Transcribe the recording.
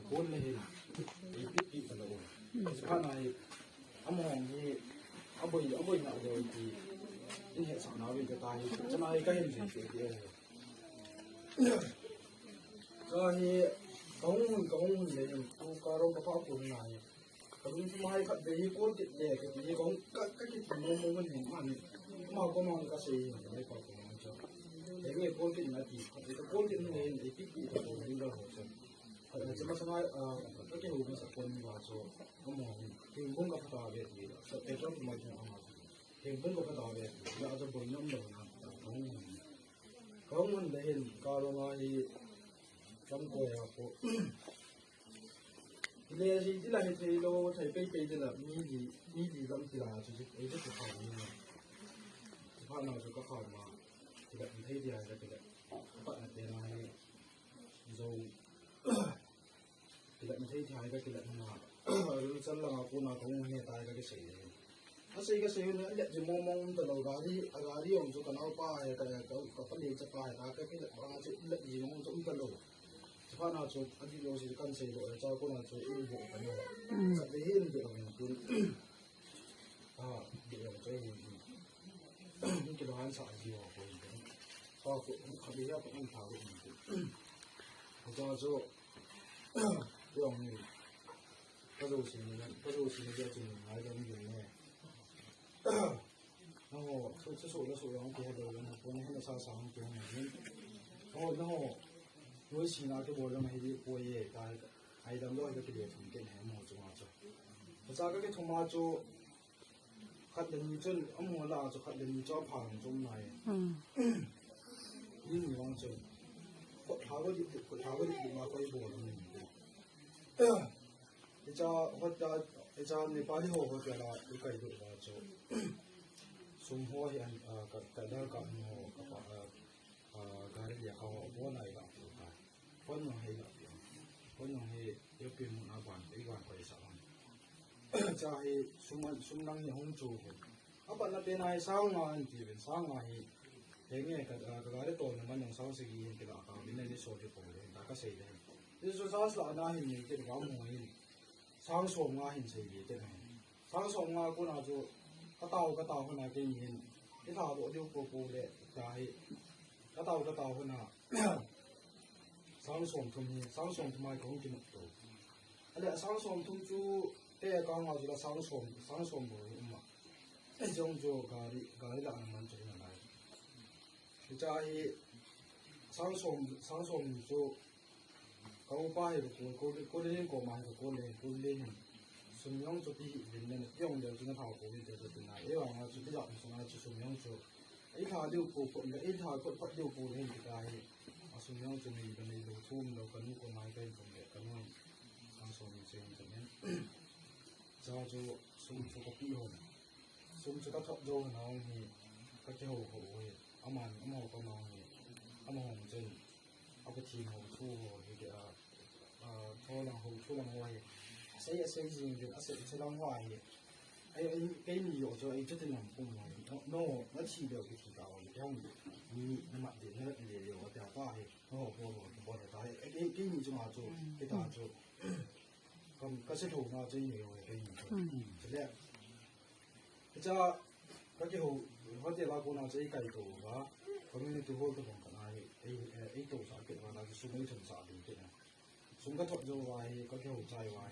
คนเลยปิดตลอดสภาพนายอมองนี่เอาบ่อยหนักเลยทีนี่เหตุสารนาวินจะตายจะนายก็เห็นสิ่งเดียวก็เฮียก้องเลยกูการงกระเพาะคนนายก็รู้ที่ไม่ขัดเลยกูติดเลยก็ที่ก้องก็คิดถึงมันเห็นมันมาก็มองก็เสียไม่พอคนนั้นจ้ะแต่เนี่ยกูติดนาทีแต่กูติดเนี่ยไอ้ปิดตลอดนี่เราจ้ะจะมาสมัยก็จะรู้เป็นสักคนว่าจะก็มองถึงบุ้งกับตาเวทีสักเอช่องมาถึงอาถึงบุ้งกับตาเวทีเราจะบ่นน้ำดำนะเขามันได้เห็นการลงมาที่จำตัวอ่ะพอเนี่ยสิที่เราเห็นที่เราใช้ไปที่ละมีดีลำที่ละจุดไอ้ที่สุดท้ายนี่ผ่านมาจุดก็เข้ามาที่ละที่เดียวก็ที่ละปัจจัยเป็นอะไรโจที่ละไม่ใช่ทายก็ที่ละมารู้จักละกูน่าคงไม่ตายก็เสียถ้าเสียก็เสียเนี่ยจะมองตลอดการที่ผมจะกันเอาป้ายก็ผลิตจะป้ายก็ที่ละบางจุดละยี่มองจะอุ้มตลอดสภาพน่าจะอดีตเราสิกันเสียเลยเจ้าก็น่าจะอุ้มหัวกันเลยสัตว์ที่เห็นเดี๋ยวมันคุณเดี๋ยวจะเห็นนี่จะร้านสายเดียวคนก็เขาเรียกว่าอันท้ารุณเขาจะเรื่องนี้ก็รู้สิ่งนี้จะจริงหายไปไม่อยู่แน่然后这是我的手阳给的人，我那个啥啥给我们，然后微信啊给我扔黑的我也带，还当到一个给的同给还没做嘛做，我咋个给同嘛做，看人真阿莫拉就看人家旁中来，你你往真，他个嘛可以播的呢，一家你把你好好的啦，你改做啦做。sum ho hi an ka da ka no ka pa ga ri ya ha ho na ga ka pon no he la pon no he yo pin mo na ban ei ban pa sa an cha he sum nang ni hong chu he apa na pe na sa nga an ti ben sa nga hi he nge ka ga ri to na man nang sa se gi hin ka ka min ne so ti po le ta ka se le ni so sa sa na hin ni ti ga mo hi sang so nga hin se gi ti na sang so nga ko na jo cái tàu hôm nay cái nhìn cái tàu bộ điêu cô lệ cái tàu hôm nay sáng sớm thùng mai cũng chỉ một tổ cái sáng sớm thùng chú cái con nào chỉ là sáng sớm buổi mà cái trong chỗ cái là mình chơi này cái trái sáng sớm chú câu bay của cô lên của mày của cô lên sum yang cho đi bên này用的这个好过一点的那，因为我就比较什么就sum yang就，一他六步或者一他或六步那个该，sum yang就那个那路途那个路过买个种的，可能上说明这样子呢，这就sum就个必要的，sum就个top 就然后你，个就好会，阿蛮个忙的，阿蛮红针，阿个天好处那个拖浪好处浪歪。谁人就谁当话的，哎，给你有时候这能不嘛？那起了就提高了，这样你那么的那也有点话的，我的大，给你就嘛做，给他做，咁石头嘛真有嘅，给你做，是咧，这嗰啲好，嗰啲拉姑娘仔計到話，咁你都好多同佢係，到啥嘅話，就送你從啥嘅嘅，送個托咗話，嗰啲好齋話。